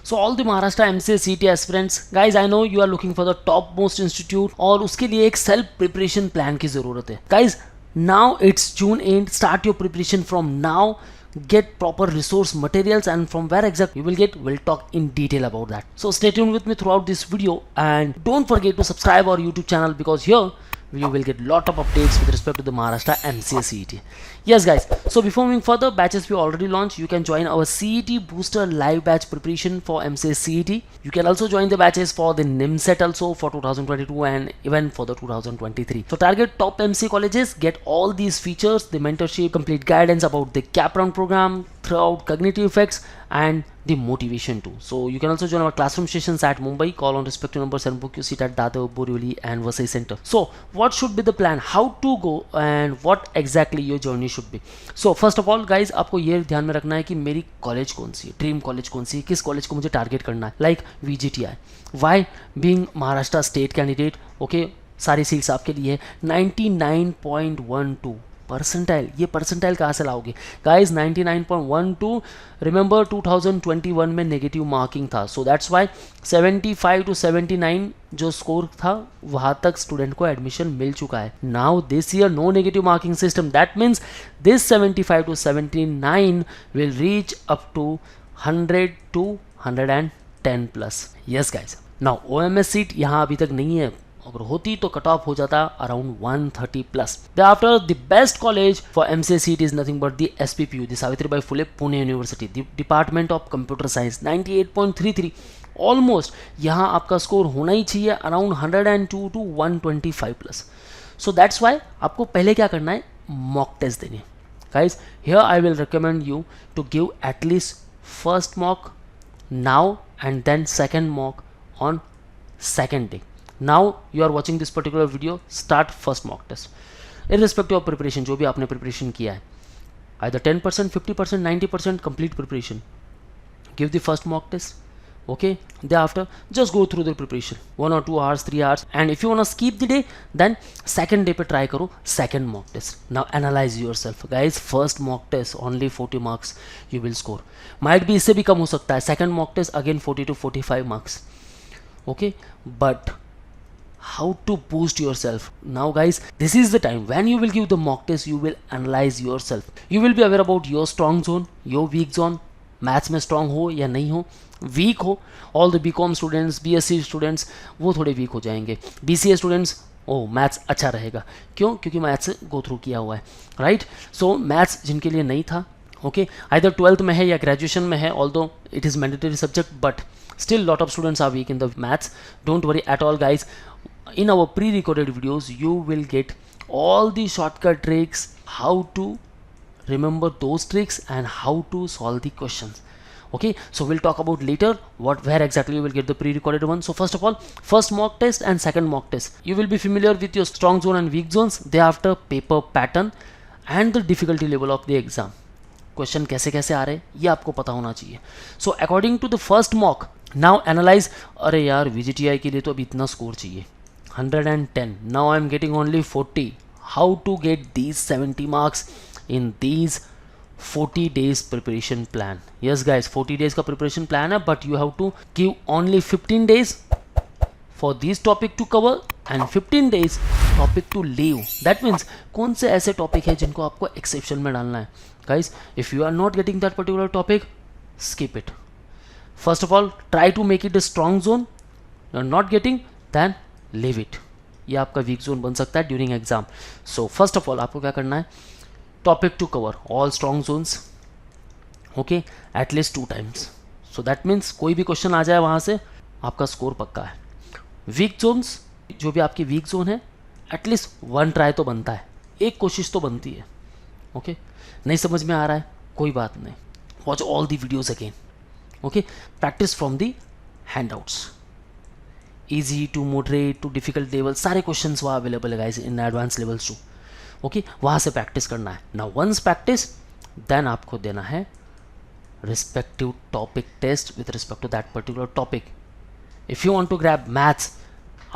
So all the Maharashtra MCA CET aspirants, guys, I know you are looking for the top most institute और उसके लिए एक self preparation plan की ज़रूरत है. Guys, now it's June end. Start your preparation from now. Get proper resource materials, and from where exactly you will get, we'll talk in detail about that. So stay tuned with me throughout this video, and don't forget to subscribe our YouTube channel, because here you will get lot of updates with respect to the Maharashtra MCA CET. Yes guys, so before moving further, batches we already launched. You can join our CET booster live batch preparation for MCA CET. You can also join the batches for the NIMCET also for 2022 and even for the 2023. So target top MC colleges, get all these features, the mentorship, complete guidance about the cap round program, throughout cognitive effects, and the motivation too. So you can also join our classroom sessions at Mumbai. Call on respective numbers and book your seat at Dadar, Borivali and Vasai center. So what should be the plan, how to go, and what exactly your journey should be. So first of all guys, आपको ये ध्यान में रखना है कि मेरी college कौन सी है, ड्रीम कॉलेज कौन सी है, किस कॉलेज को मुझे टारगेट करना है. Like VGTI, why being Maharashtra state candidate. Okay, सारी सीट्स आपके लिए 99.12 परसेंटाइल. ये परसेंटाइल कहाँ से लाओगे गाइज? 99.12. रिमेंबर 2021 में नेगेटिव मार्किंग था, सो दैट्स वाई 75 to 79 जो स्कोर था वहाँ तक स्टूडेंट को एडमिशन मिल चुका है. Now this year no negative marking system. That means this 75 to 79 will reach up to 100 to 110 plus. Yes guys, now OMS seat यहाँ अभी तक नहीं है. अगर होती तो कट ऑफ हो जाता around 130 plus. Thereafter the best college for MCA CET is nothing but the SPPU, the Savitribai Phule Pune University, the Department of Computer Science. 98.33 almost यहाँ आपका स्कोर होना ही चाहिए around 102 to 125 plus. So that's why आपको पहले क्या करना है, मॉक टेस्ट देनी. Guys here I will recommend you to give at least first mock now and then second mock on second day. Now you are watching this particular video, start first mock test irrespective of preparation. जो भी आपने preparation किया है, either 10%, 50%, 90% complete preparation, give the first mock test. Okay, thereafter just go through the preparation 1 or 2 hours, 3 hours, and if you want to skip the day, then second day पे try करो second mock test. Now analyze yourself guys. First mock test only 40 marks you will score, might be इससे भी कम हो सकता है. Second mock test again 40 to 45 marks. Okay, but how to boost yourself? Now guys, this is the time when you will give the mock test. You will analyze yourself. You will be aware about your strong zone, your weak zone. Maths में strong हो या नहीं हो, week हो. All the BCom students, BSc students वो थोड़े week हो जाएंगे. BCA स्टूडेंट्स, ओह मैथ्स अच्छा रहेगा. क्यों? क्योंकि मैथ्स गो थ्रू किया हुआ है, राइट. सो मैथ्स जिनके लिए नहीं था, ओके, आइदर 12th में है या ग्रेजुएशन में है, although it is mandatory subject, but still lot of students are weak in the maths. Don't worry at all guys. In our pre-recorded videos you will get all the shortcut tricks, how to remember those tricks and how to solve the questions. Okay, so we'll talk about later where exactly you will get the pre-recorded one. So first of all, first mock test and second mock test, you will be familiar with your strong zone and weak zones. Thereafter paper pattern and the difficulty level of the exam. Question कैसे कैसे आ रहे हैं ये आपको पता होना चाहिए. So according to the first mock, now analyse. अरे यार VGTI के लिए तो अभी इतना स्कोर चाहिए 110, now I am getting only 40. How to get these 70 marks in these 40 days preparation plan. Yes guys, 40 days का प्रिपरेशन प्लान है, but you have to give only 15 days for these topic to cover and 15 days topic to leave. That means कौन से ऐसे topic है जिनको आपको exception में डालना है. Guys, if you are not getting that particular topic, skip it. First of all, try to make it a strong zone. You are not getting, then leave it. ये आपका weak zone बन सकता है during exam. So first of all आपको क्या करना है, topic to cover all strong zones, okay, at least 2 times. So that means कोई भी क्वेश्चन आ जाए वहाँ से आपका स्कोर पक्का है. वीक जोन्स, जो भी आपकी वीक जोन है, एटलीस्ट 1 ट्राई तो बनता है, एक कोशिश तो बनती है. ओके, नहीं समझ में आ रहा है कोई बात नहीं, watch all the videos again. Okay, practice from the handouts. Easy to moderate to difficult level सारे क्वेश्चंस वहाँ अवेलेबल है guys in advance levels too. Okay, वहाँ से प्रैक्टिस करना है. नाउ वंस प्रैक्टिस, देन आपको देना है respective topic test with respect to that particular topic. If you want to grab maths,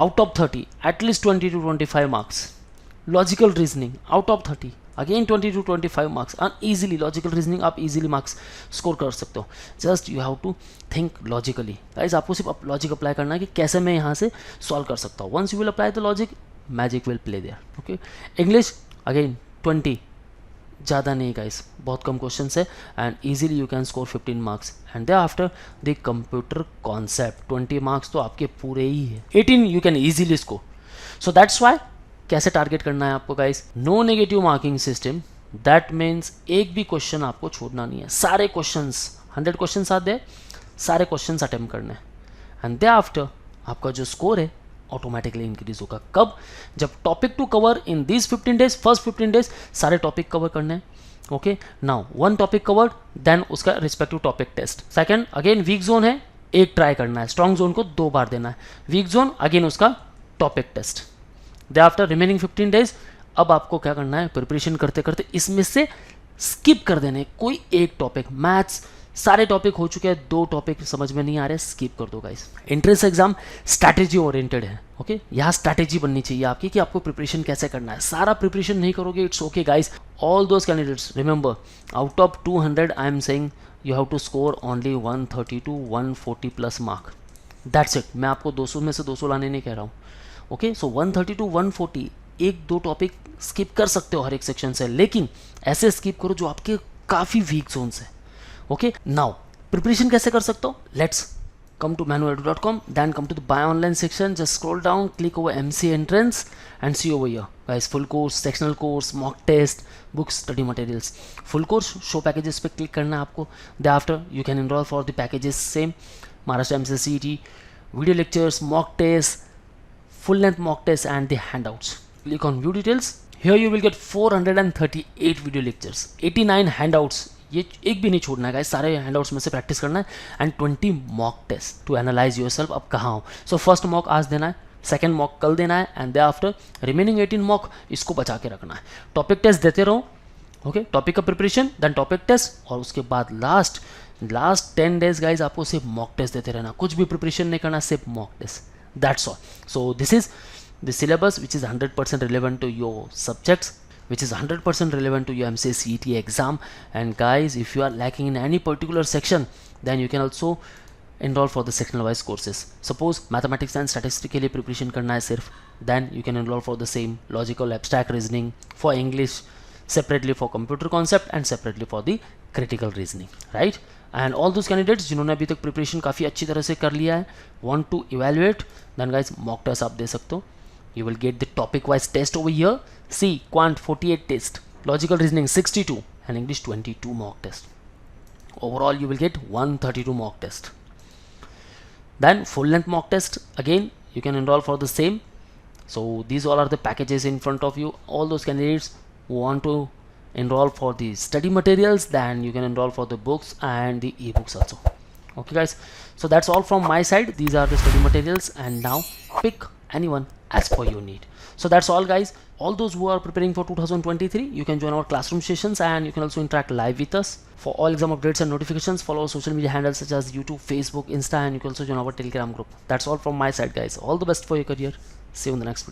out of 30, at least 20 to 25 marks. Logical reasoning, out of 30, again 20 to 25 marks easily. Logical reasoning आप easily marks score कर सकते हो. Just you have to think logically. Guys आपको सिर्फ logic apply करना है कि कैसे मैं यहाँ से सॉल्व कर सकता हूँ. Once you will apply the logic, magic will play there. Okay. English again 20, ज़्यादा नहीं गाइस, बहुत कम क्वेश्चन है and easily you can score 15 marks. And they after the computer concept 20 marks तो आपके पूरे ही है. 18 you can easily score. So that's why कैसे टारगेट करना है आपको guys, no negative marking system. That means एक भी क्वेश्चन आपको छोड़ना नहीं है. सारे क्वेश्चंस 100 क्वेश्चंस आते हैं, सारे क्वेश्चंस अटेम्प्ट करने हैं. एंड दे आफ्टर आपका जो स्कोर है ऑटोमेटिकली इंक्रीज होगा. कब? जब topic to cover in this 15 days, first 15 days सारे टॉपिक कवर करने हैं. Okay. Now one topic covered, then उसका respective topic test. Second again week zone है, एक ट्राई करना है. स्ट्रॉन्ग जोन को 2 बार देना है. वीक जोन अगेन उसका टॉपिक टेस्ट. दे आफ्टर रिमेनिंग 15 डेज अब आपको क्या करना है, प्रिपरेशन करते करते इसमें से स्किप कर देने कोई एक टॉपिक. मैथ्स सारे टॉपिक हो चुके हैं, 2 टॉपिक समझ में नहीं आ रहे, स्किप कर दो guys. Entrance exam strategy oriented है. ओके. यहाँ स्ट्रैटेजी बननी चाहिए आपकी कि आपको प्रिपरेशन कैसे करना है. सारा प्रिपरेशन नहीं करोगे, it's okay guys. All those candidates remember, out of 200 I am saying you have to score only 130 to 140 plus mark. That's it. मैं आपको 200 में से 200 लाने नहीं कह रहा हूँ. Okay. So 130 to 140, 1-2 topic skip कर सकते हो हर एक सेक्शन से, लेकिन ऐसे स्किप करो जो आपके काफ़ी वीक जोन्स है. ओके. नाउ प्रिपरेशन कैसे कर सकते हो, let's come to manoeuvre.com, then come to the buy online section, just scroll down, click over MC entrance and see over here guys, full course, sectional course, mock test, books, study materials. Full course show packages पे click करना है आपको. Thereafter you can enroll for the packages same, Maharashtra MCACET CET, video lectures, mock tests, full length mock tests and the handouts. Click on view details. Here you will get 438 video lectures, 89 handouts. ये एक भी नहीं छोड़ना है guys, सारे handouts में से practice करना है. And 20 mock test to analyze yourself अब कहाँ हो. सो फर्स्ट मॉक आज देना है, सेकंड मॉक कल देना है and they after remaining 18 mock इसको बचा के रखना है. टॉपिक टेस्ट देते रहो. ओके. टॉपिक का प्रिपरेशन, देन टॉपिक टेस्ट, और उसके बाद लास्ट 10 डेज गाइज आपको सिर्फ मॉक टेस्ट देते रहना. कुछ भी प्रिपरेशन नहीं करना, सिर्फ mock test. That's all. So this is the syllabus which is 100% relevant to your subjects, which is 100% relevant to your MCACET CET exam. And guys, if you are lacking in any particular section, then you can also enroll for the sectional wise courses. Suppose mathematics and statistics के लिए preparation करना है सिर्फ, then you can enroll for the same logical abstract reasoning, for English separately, for computer concept and separately for the critical reasoning, right? And all those candidates जिन्होंने अभी तक preparation काफ़ी अच्छी तरह से कर लिया है, want to evaluate, then guys mock test आप दे सकते हो. You will get the topic wise test over here. See, quant 48 test, logical reasoning 62 and English 22 mock test. Overall you will get 132 mock test. Then full length mock test, again you can enroll for the same. So these all are the packages in front of you. All those candidates who want to enroll for the study materials, then you can enroll for the books and the ebooks also. Okay guys, so that's all from my side. These are the study materials and now pick anyone as per your need. So that's all guys. All those who are preparing for 2023, you can join our classroom sessions and you can also interact live with us. For all exam updates and notifications, follow our social media handles such as YouTube, Facebook, Insta, and you can also join our Telegram group. That's all from my side guys. All the best for your career. See you in the next video.